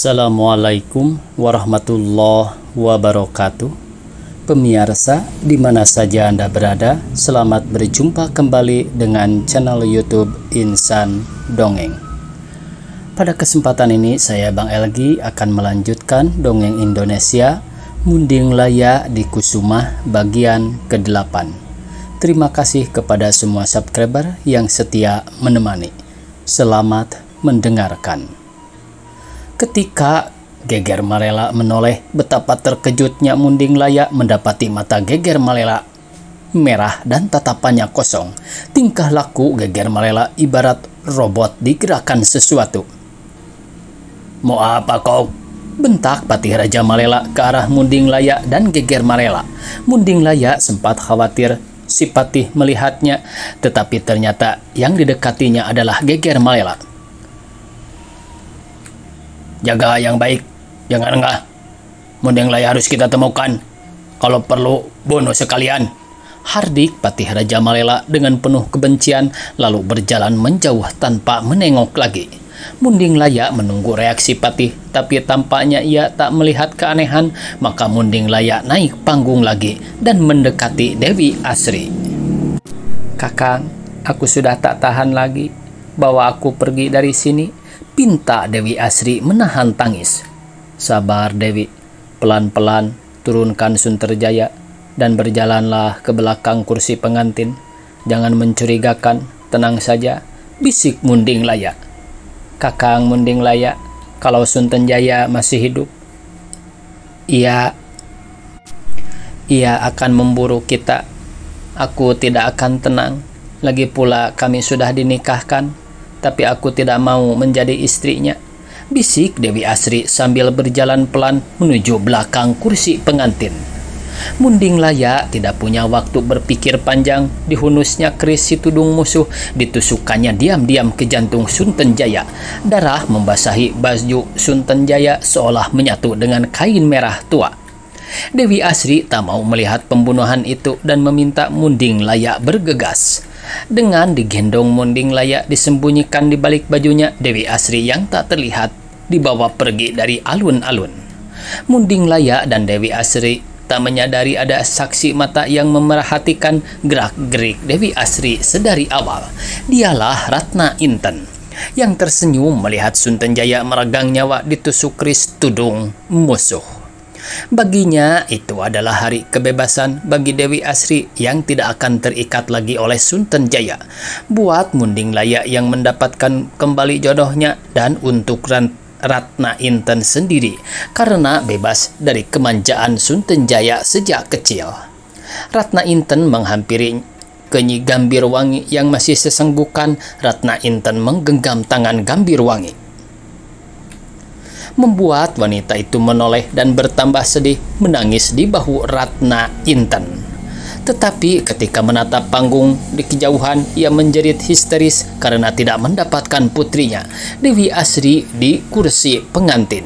Assalamualaikum warahmatullahi wabarakatuh. Pemirsa, di mana saja Anda berada, selamat berjumpa kembali dengan channel YouTube Insan Dongeng. Pada kesempatan ini, saya Bang Elgi akan melanjutkan dongeng Indonesia Munding Laya di Kusuma bagian ke-8. Terima kasih kepada semua subscriber yang setia menemani. Selamat mendengarkan. Ketika Geger Malela menoleh, betapa terkejutnya Munding Laya mendapati mata Geger Malela merah dan tatapannya kosong. Tingkah laku Geger Malela ibarat robot digerakkan sesuatu. "Mau apa kau?" bentak Patih Raja Malela ke arah Munding Laya dan Geger Malela. Munding Laya sempat khawatir si Patih melihatnya, tetapi ternyata yang didekatinya adalah Geger Malela. "Jaga yang baik, jangan enggah. Munding Laya harus kita temukan. Kalau perlu, bunuh sekalian," hardik Patih Raja Malela dengan penuh kebencian, lalu berjalan menjauh tanpa menengok lagi. Munding Laya menunggu reaksi Patih, tapi tampaknya ia tak melihat keanehan. Maka Munding Laya naik panggung lagi dan mendekati Dewi Asri. "Kakang, aku sudah tak tahan lagi. Bawa aku pergi dari sini," pinta Dewi Asri menahan tangis. "Sabar Dewi, pelan-pelan turunkan Sunterjaya dan berjalanlah ke belakang kursi pengantin. Jangan mencurigakan, tenang saja," bisik Munding Laya. "Kakang Munding Laya, kalau Sunterjaya masih hidup, ia akan memburu kita. Aku tidak akan tenang. Lagi pula kami sudah dinikahkan, tapi aku tidak mau menjadi istrinya," bisik Dewi Asri sambil berjalan pelan menuju belakang kursi pengantin. Munding Laya tidak punya waktu berpikir panjang. Dihunusnya keris si tudung musuh, ditusukannya diam-diam ke jantung Sunterjaya. Darah membasahi baju Sunterjaya seolah menyatu dengan kain merah tua. Dewi Asri tak mau melihat pembunuhan itu dan meminta Munding Laya bergegas. Dengan digendong Munding Laya disembunyikan di balik bajunya, Dewi Asri yang tak terlihat dibawa pergi dari alun-alun. Munding Laya dan Dewi Asri tak menyadari ada saksi mata yang memerhatikan gerak-gerik Dewi Asri sedari awal. Dialah Ratna Inten yang tersenyum melihat Sunterjaya meregang nyawa ditusuk keris tudung musuh. Baginya itu adalah hari kebebasan bagi Dewi Asri yang tidak akan terikat lagi oleh Sunterjaya. Buat Munding Laya yang mendapatkan kembali jodohnya, dan untuk Ratna Inten sendiri karena bebas dari kemanjaan Sunterjaya sejak kecil. Ratna Inten menghampiri Nyi Gambirwangi yang masih sesenggukan. Ratna Inten menggenggam tangan Gambirwangi, membuat wanita itu menoleh dan bertambah sedih menangis di bahu Ratna Inten. Tetapi ketika menatap panggung di kejauhan, ia menjerit histeris karena tidak mendapatkan putrinya, Dewi Asri, di kursi pengantin.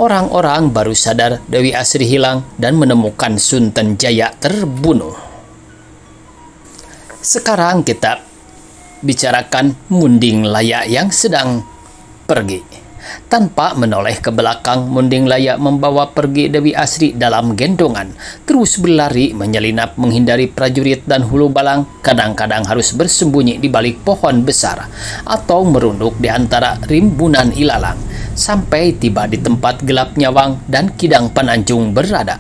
Orang-orang baru sadar Dewi Asri hilang dan menemukan Sunterjaya terbunuh. Sekarang kita bicarakan Munding Laya yang sedang pergi. Tanpa menoleh ke belakang, Munding Laya membawa pergi Dewi Asri dalam gendongan. Terus berlari menyelinap menghindari prajurit dan hulu balang. Kadang-kadang harus bersembunyi di balik pohon besar atau merunduk di antara rimbunan ilalang, sampai tiba di tempat gelap nyawang dan Kidang Pananjung berada.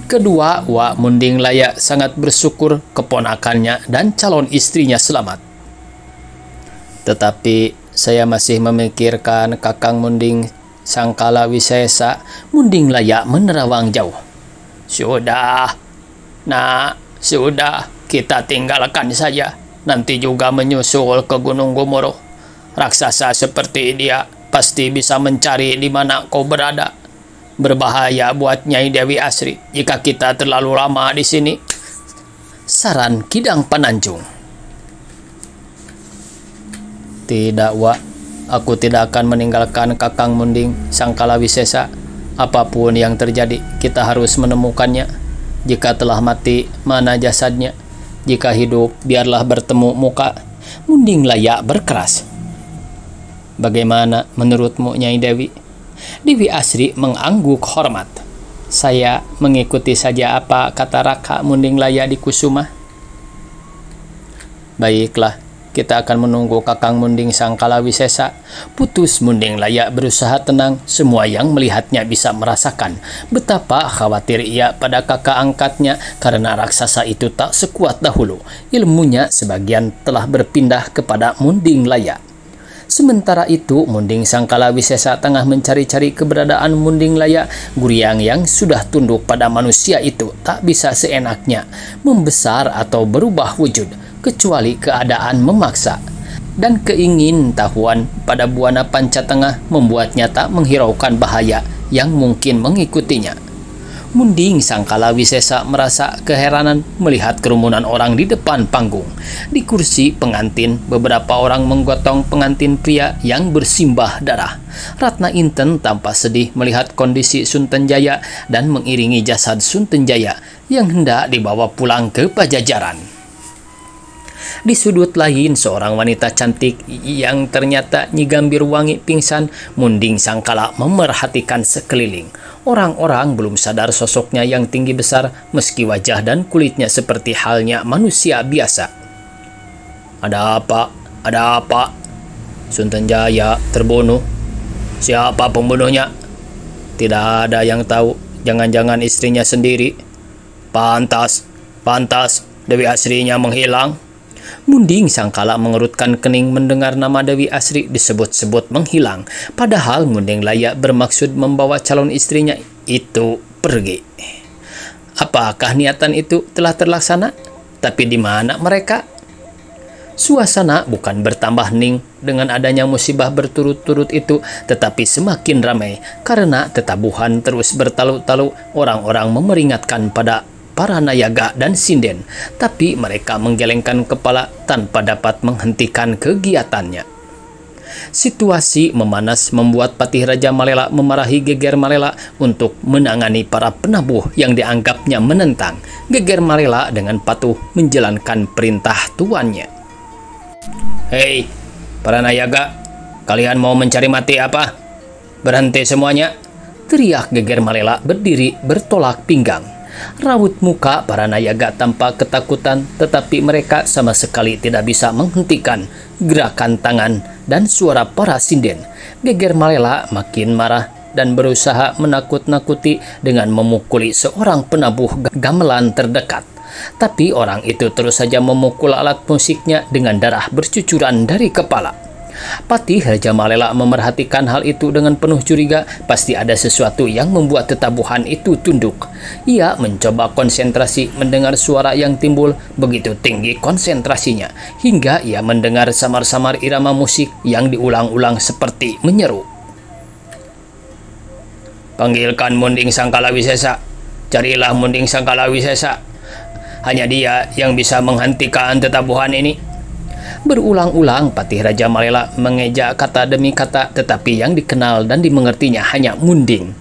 Kedua Wak Munding Laya sangat bersyukur keponakannya dan calon istrinya selamat. "Tetapi saya masih memikirkan Kakang Munding Sangkala Wisesa," Munding Laya menerawang jauh. "Sudah, nak, sudah, kita tinggalkan saja. Nanti juga menyusul ke Gunung Gumuruh. Raksasa seperti dia pasti bisa mencari di mana kau berada. Berbahaya buat Nyai Dewi Asri jika kita terlalu lama di sini," saran Kidang Pananjung. "Tidak, Wak. Aku tidak akan meninggalkan Kakang Munding Sangkala Wisesa. Apapun yang terjadi, kita harus menemukannya. Jika telah mati, mana jasadnya? Jika hidup, biarlah bertemu muka," Munding Laya berkeras. "Bagaimana menurutmu, Nyai Dewi?" Dewi Asri mengangguk hormat. Saya mengikuti saja apa kata Raka Munding Laya di Kusuma. Baiklah, kita akan menunggu Kakang Munding Sangkala Wisesa. Putus Munding Laya berusaha tenang. Semua yang melihatnya bisa merasakan betapa khawatir ia pada kakak angkatnya karena raksasa itu tak sekuat dahulu. Ilmunya sebagian telah berpindah kepada Munding Laya. Sementara itu, Munding Sangkala Wisesa tengah mencari-cari keberadaan Munding Laya. Guryang yang sudah tunduk pada manusia itu tak bisa seenaknya membesar atau berubah wujud, kecuali keadaan memaksa. Dan keingintahuan pada Buana Panca Tengah membuatnya tak menghiraukan bahaya yang mungkin mengikutinya. Munding Sangkala Wisesa merasa keheranan melihat kerumunan orang di depan panggung. Di kursi pengantin, beberapa orang menggotong pengantin pria yang bersimbah darah. Ratna Inten tampak sedih melihat kondisi Suntenjaya dan mengiringi jasad Suntenjaya yang hendak dibawa pulang ke Pajajaran. Di sudut lain, seorang wanita cantik yang ternyata Nyi Gambir Wangi pingsan. Munding Sangkala memerhatikan sekeliling. Orang-orang belum sadar sosoknya yang tinggi besar, meski wajah dan kulitnya seperti halnya manusia biasa. Ada apa? Ada apa? Suntenjaya terbunuh. Siapa pembunuhnya? Tidak ada yang tahu. Jangan-jangan istrinya sendiri. Pantas Dewi Asrinya menghilang. Munding Sangkala mengerutkan kening mendengar nama Dewi Asri disebut-sebut menghilang. Padahal Munding Laya bermaksud membawa calon istrinya itu pergi. Apakah niatan itu telah terlaksana? Tapi di mana mereka? Suasana bukan bertambah hening dengan adanya musibah berturut-turut itu, tetapi semakin ramai karena tetabuhan terus bertalu-talu. Orang-orang memeringatkan pada para nayaga dan sinden, tapi mereka menggelengkan kepala tanpa dapat menghentikan kegiatannya. Situasi memanas membuat Patih Raja Malela memarahi Geger Malela untuk menangani para penabuh yang dianggapnya menentang. Geger Malela dengan patuh menjalankan perintah tuannya. Hei, para nayaga, kalian mau mencari mati apa? Berhenti semuanya, teriak Geger Malela berdiri bertolak pinggang. Raut muka para nayaga tampak ketakutan, tetapi mereka sama sekali tidak bisa menghentikan gerakan tangan dan suara para sinden. Geger Malela makin marah dan berusaha menakut-nakuti dengan memukuli seorang penabuh gamelan terdekat. Tapi orang itu terus saja memukul alat musiknya dengan darah bercucuran dari kepala. Patih Raja Malela memerhatikan hal itu dengan penuh curiga. Pasti ada sesuatu yang membuat tetabuhan itu tunduk. Ia mencoba konsentrasi mendengar suara yang timbul. Begitu tinggi konsentrasinya hingga ia mendengar samar-samar irama musik yang diulang-ulang seperti menyeru. Panggilkan Munding Sangkala Wisesa. Carilah Munding Sangkala Wisesa. Hanya dia yang bisa menghentikan tetabuhan ini. Berulang-ulang Patih Raja Malela mengeja kata demi kata, tetapi yang dikenal dan dimengertinya hanya Munding,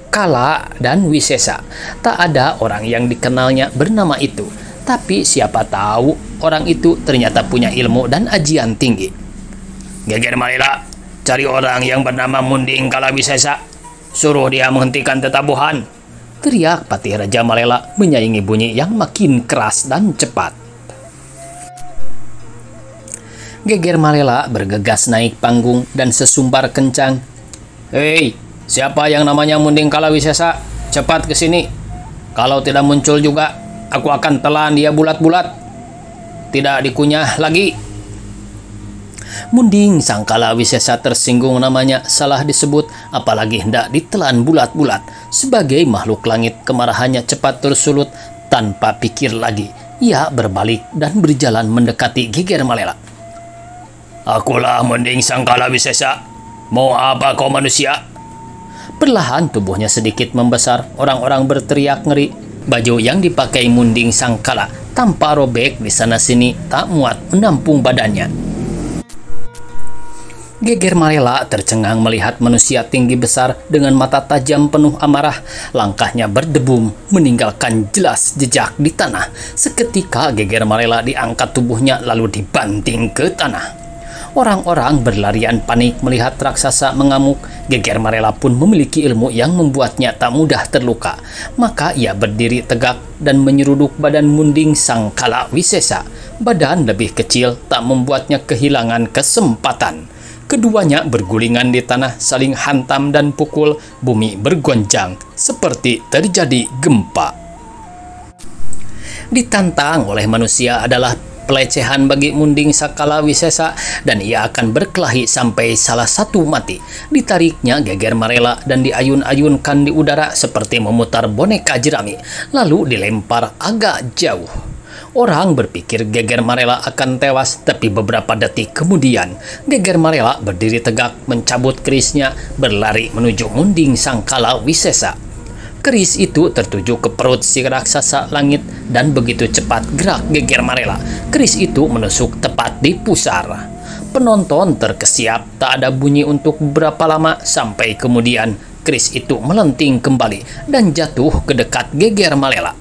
Kala, dan Wisesa. Tak ada orang yang dikenalnya bernama itu. Tapi siapa tahu orang itu ternyata punya ilmu dan ajian tinggi. Geger Malela, cari orang yang bernama Munding Kala Wisesa. Suruh dia menghentikan tetabuhan, teriak Patih Raja Malela menyaingi bunyi yang makin keras dan cepat. Geger Malela bergegas naik panggung dan sesumbar kencang. Hei, siapa yang namanya Munding Kala Wisesa? Cepat ke sini. Kalau tidak muncul juga, aku akan telan dia bulat-bulat. Tidak dikunyah lagi. Munding Sangkala Wisesa tersinggung namanya salah disebut, apalagi hendak ditelan bulat-bulat. Sebagai makhluk langit, kemarahannya cepat tersulut. Tanpa pikir lagi, ia berbalik dan berjalan mendekati Geger Malela. Akulah Munding Sangkala Wisesa. Mau apa kau manusia? Perlahan tubuhnya sedikit membesar. Orang-orang berteriak ngeri. Baju yang dipakai Munding Sangkala tampak robek di sana-sini, tak muat menampung badannya. Geger Malela tercengang melihat manusia tinggi besar dengan mata tajam penuh amarah. Langkahnya berdebum, meninggalkan jelas jejak di tanah. Seketika Geger Malela diangkat tubuhnya lalu dibanting ke tanah. Orang-orang berlarian panik melihat raksasa mengamuk. Geger Marela pun memiliki ilmu yang membuatnya tak mudah terluka. Maka ia berdiri tegak dan menyeruduk badan Munding Sangkala Wisesa. Badan lebih kecil tak membuatnya kehilangan kesempatan. Keduanya bergulingan di tanah, saling hantam dan pukul. Bumi bergonjang seperti terjadi gempa. Ditantang oleh manusia adalah pelecehan bagi Munding Sangkala Wisesa, dan ia akan berkelahi sampai salah satu mati. Ditariknya Geger Marela dan diayun-ayunkan di udara seperti memutar boneka jerami, lalu dilempar agak jauh. Orang berpikir Geger Marela akan tewas, tapi beberapa detik kemudian Geger Marela berdiri tegak, mencabut kerisnya, berlari menuju Munding Sangkala Wisesa. Keris itu tertuju ke perut si raksasa langit, dan begitu cepat gerak Geger Marela, keris itu menusuk tepat di pusar. Penonton terkesiap, tak ada bunyi untuk beberapa lama, sampai kemudian keris itu melenting kembali dan jatuh ke dekat Geger Marela.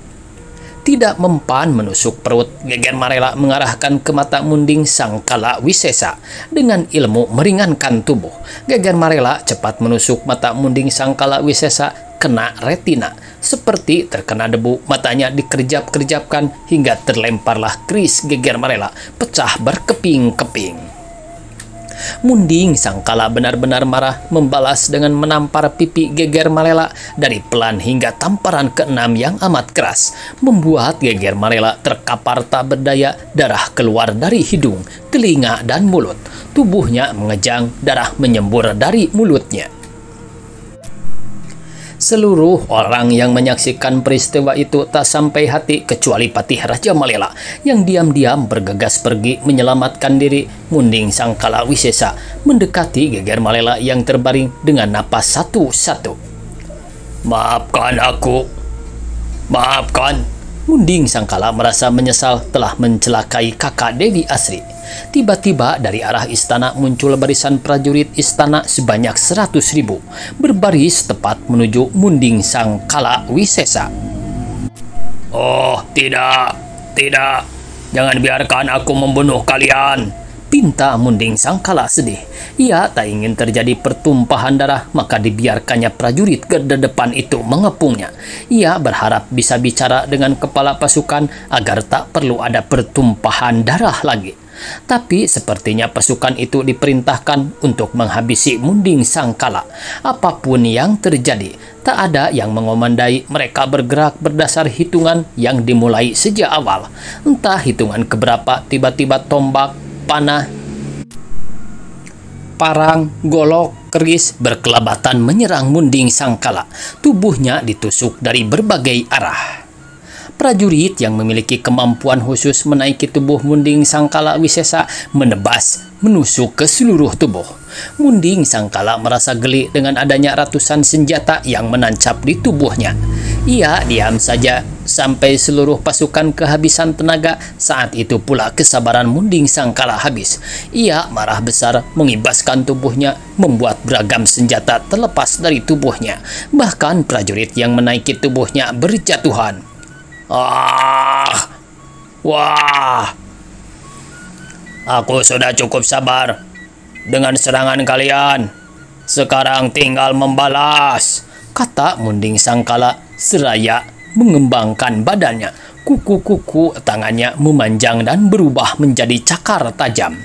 Tidak mempan menusuk perut, Geger Marela mengarahkan ke mata Munding Sangkala Wisesa. Dengan ilmu meringankan tubuh, Geger Marela cepat menusuk mata Munding Sangkala Wisesa, kena retina. Seperti terkena debu, matanya dikerjap-kerjapkan hingga terlemparlah keris Geger Marela, pecah berkeping-keping. Munding Sangkala benar-benar marah, membalas dengan menampar pipi Geger Marela dari pelan hingga tamparan keenam yang amat keras, membuat Geger Marela terkapar tak berdaya. Darah keluar dari hidung, telinga, dan mulut. Tubuhnya mengejang, darah menyembur dari mulutnya. Seluruh orang yang menyaksikan peristiwa itu tak sampai hati kecuali Patih Raja Malela yang diam-diam bergegas pergi menyelamatkan diri. Munding Sangkala Wisesa mendekati Geger Marela yang terbaring dengan napas satu-satu. "Maafkan aku, maafkan." Munding Sangkala merasa menyesal telah mencelakai kakak Dewi Asri. Tiba-tiba dari arah istana muncul barisan prajurit istana sebanyak 100.000 berbaris tepat menuju Munding Sangkala Wisesa. "Oh, tidak, tidak. Jangan biarkan aku membunuh kalian," pinta Munding Sangkala sedih. Ia tak ingin terjadi pertumpahan darah, maka dibiarkannya prajurit garda depan itu mengepungnya. Ia berharap bisa bicara dengan kepala pasukan agar tak perlu ada pertumpahan darah lagi. Tapi sepertinya pasukan itu diperintahkan untuk menghabisi Munding Sangkala. Apapun yang terjadi, tak ada yang mengomandai. Mereka bergerak berdasar hitungan yang dimulai sejak awal. Entah hitungan keberapa, tiba-tiba tombak, panah, parang, golok, keris berkelabatan menyerang Munding Sangkala. Tubuhnya ditusuk dari berbagai arah. Prajurit yang memiliki kemampuan khusus menaiki tubuh Munding Sangkala Wisesa menebas, menusuk ke seluruh tubuh. Munding Sangkala merasa geli dengan adanya ratusan senjata yang menancap di tubuhnya. Ia diam saja sampai seluruh pasukan kehabisan tenaga. Saat itu pula kesabaran Munding Sangkala habis. Ia marah besar, mengibaskan tubuhnya, membuat beragam senjata terlepas dari tubuhnya. Bahkan prajurit yang menaiki tubuhnya berjatuhan. Wah, aku sudah cukup sabar dengan serangan kalian. Sekarang tinggal membalas, kata Munding Sangkala seraya mengembangkan badannya. Kuku-kuku tangannya memanjang dan berubah menjadi cakar tajam.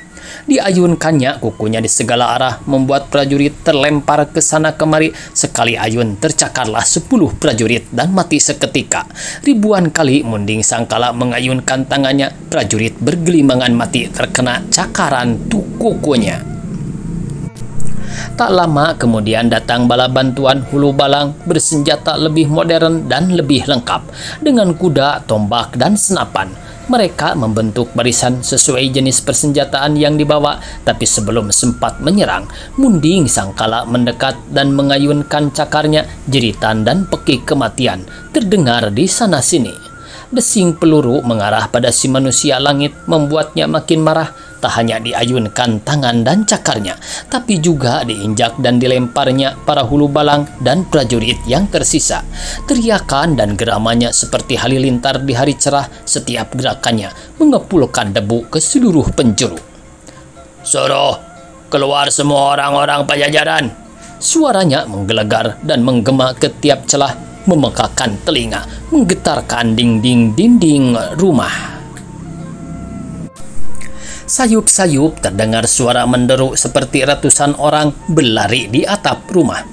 Diayunkannya kukunya di segala arah, membuat prajurit terlempar ke sana kemari. Sekali ayun tercakarlah 10 prajurit dan mati seketika. Ribuan kali Munding Sangkala mengayunkan tangannya, prajurit bergelimangan mati terkena cakaran kukunya. Tak lama kemudian datang bala bantuan Hulu Balang bersenjata lebih modern dan lebih lengkap dengan kuda, tombak, dan senapan. Mereka membentuk barisan sesuai jenis persenjataan yang dibawa, tapi sebelum sempat menyerang, Munding Sangkala mendekat dan mengayunkan cakarnya. Jeritan dan pekik kematian terdengar di sana-sini. Desing peluru mengarah pada si manusia langit membuatnya makin marah. Tak hanya diayunkan tangan dan cakarnya, tapi juga diinjak dan dilemparnya para Hulu Balang dan prajurit yang tersisa. Teriakan dan geramannya seperti halilintar di hari cerah. Setiap gerakannya mengepulkan debu ke seluruh penjuru. "Suruh keluar semua orang-orang Pajajaran." Suaranya menggelegar dan menggema ke tiap celah, memekakan telinga, menggetarkan dinding rumah. Sayup-sayup terdengar suara menderu seperti ratusan orang berlari di atap rumah.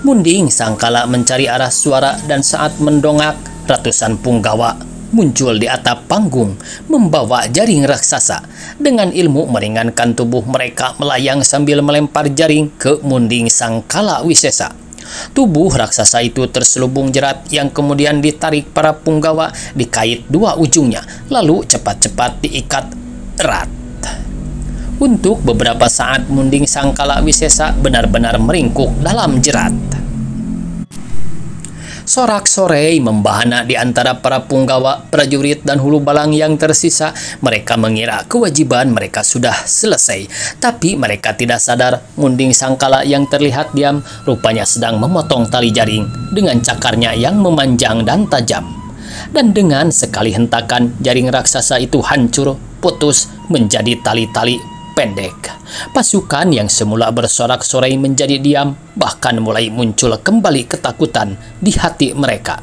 Munding Sangkala mencari arah suara dan saat mendongak, ratusan punggawa muncul di atap panggung membawa jaring raksasa. Dengan ilmu meringankan tubuh mereka melayang sambil melempar jaring ke Munding Sangkala Wisesa. Tubuh raksasa itu terselubung jerat yang kemudian ditarik para punggawa, dikait dua ujungnya, lalu cepat-cepat diikat erat. Untuk beberapa saat Munding Sangkala Wisesa benar-benar meringkuk dalam jerat. Sorak-sorai membahana di antara para punggawa, prajurit, dan hulu balang yang tersisa. Mereka mengira kewajiban mereka sudah selesai. Tapi mereka tidak sadar Munding Sangkala yang terlihat diam rupanya sedang memotong tali jaring dengan cakarnya yang memanjang dan tajam. Dan dengan sekali hentakan, jaring raksasa itu hancur, putus menjadi tali-tali pendek. Pasukan yang semula bersorak-sorai menjadi diam, bahkan mulai muncul kembali ketakutan di hati mereka.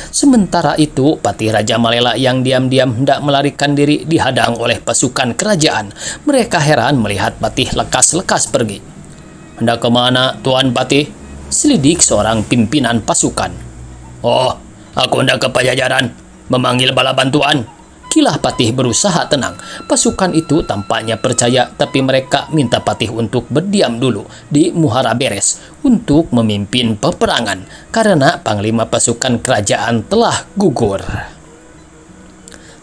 Sementara itu, Patih Raja Malela yang diam-diam hendak melarikan diri dihadang oleh pasukan kerajaan. Mereka heran melihat Patih lekas-lekas pergi. "Hendak kemana, Tuan Patih?" selidik seorang pimpinan pasukan. "Oh, aku hendak ke Pajajaran, memanggil bala bantuan." Kilah Patih berusaha tenang. Pasukan itu tampaknya percaya, tapi mereka minta Patih untuk berdiam dulu di Muhara Beres untuk memimpin peperangan karena panglima pasukan kerajaan telah gugur.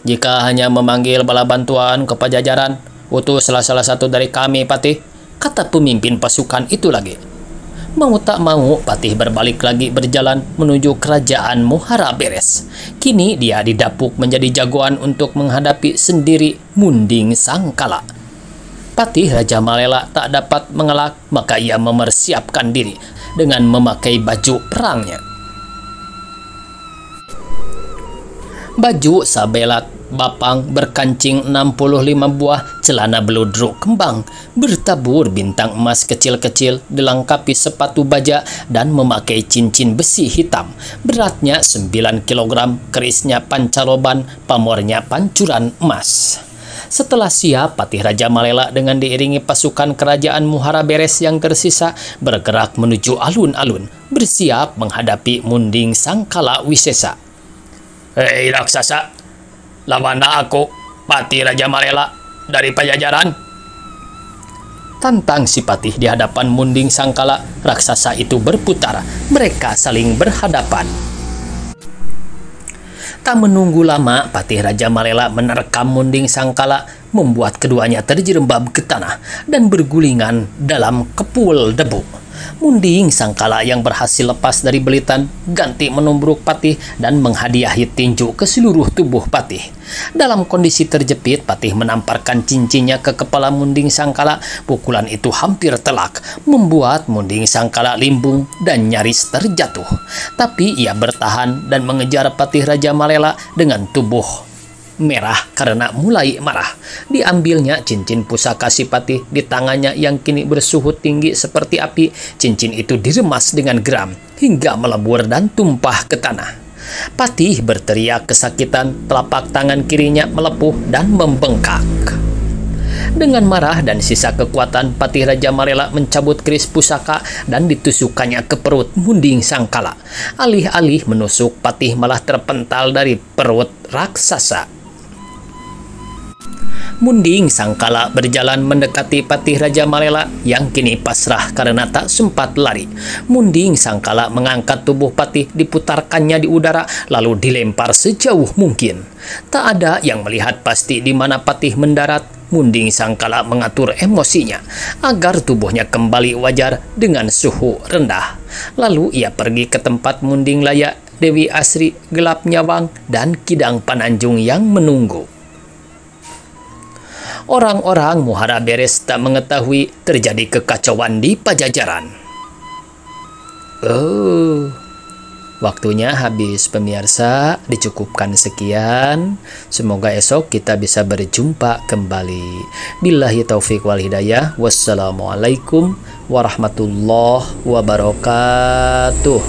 "Jika hanya memanggil bala bantuan ke Pajajaran, utuslah salah satu dari kami, Patih," kata pemimpin pasukan itu lagi. Mau tak mau, Patih berbalik lagi berjalan menuju kerajaan Muhara Beres. Kini dia didapuk menjadi jagoan untuk menghadapi sendiri Munding Sangkala. Patih Raja Malela tak dapat mengelak, maka ia mempersiapkan diri dengan memakai baju perangnya. Baju sabelat bapang berkancing 65 buah, celana beludruk kembang, bertabur bintang emas kecil-kecil, dilengkapi sepatu baja dan memakai cincin besi hitam. Beratnya 9 kg, kerisnya pancaroban, pamornya pancuran emas. Setelah siap, Patih Raja Malela dengan diiringi pasukan kerajaan Muhara Beres yang tersisa bergerak menuju alun-alun, bersiap menghadapi Munding Sangkala Wisesa. "Hei raksasa, lawanlah aku, Patih Raja Malela dari Pajajaran," tantang si Patih di hadapan Munding Sangkala. Raksasa itu berputar, mereka saling berhadapan. Tak menunggu lama, Patih Raja Malela menerkam Munding Sangkala, membuat keduanya terjerembab ke tanah dan bergulingan dalam kepul debu. Munding Sangkala yang berhasil lepas dari belitan ganti menumbruk Patih dan menghadiahi tinju ke seluruh tubuh Patih. Dalam kondisi terjepit, Patih menamparkan cincinnya ke kepala Munding Sangkala. Pukulan itu hampir telak, membuat Munding Sangkala limbung dan nyaris terjatuh. Tapi ia bertahan dan mengejar Patih Raja Malela dengan tubuh merah karena mulai marah. Diambilnya cincin pusaka si Patih di tangannya yang kini bersuhu tinggi seperti api. Cincin itu diremas dengan geram hingga melebur dan tumpah ke tanah. Patih berteriak kesakitan, telapak tangan kirinya melepuh dan membengkak. Dengan marah dan sisa kekuatan, Patih Raja Malela mencabut keris pusaka dan ditusukkannya ke perut Munding Sangkala. Alih-alih menusuk, Patih malah terpental dari perut raksasa. Munding Sangkala berjalan mendekati Patih Raja Malela yang kini pasrah karena tak sempat lari. Munding Sangkala mengangkat tubuh Patih, diputarkannya di udara, lalu dilempar sejauh mungkin. Tak ada yang melihat pasti di mana Patih mendarat. Munding Sangkala mengatur emosinya agar tubuhnya kembali wajar dengan suhu rendah. Lalu ia pergi ke tempat Munding Laya, Dewi Asri, Gelap Nyawang, dan Kidang Pananjung yang menunggu. Orang-orang Muhara Beres tak mengetahui terjadi kekacauan di Pajajaran. "Oh, Waktunya habis pemirsa, dicukupkan sekian. Semoga esok kita bisa berjumpa kembali. Billahi taufik wal hidayah. Wassalamualaikum warahmatullahi wabarakatuh.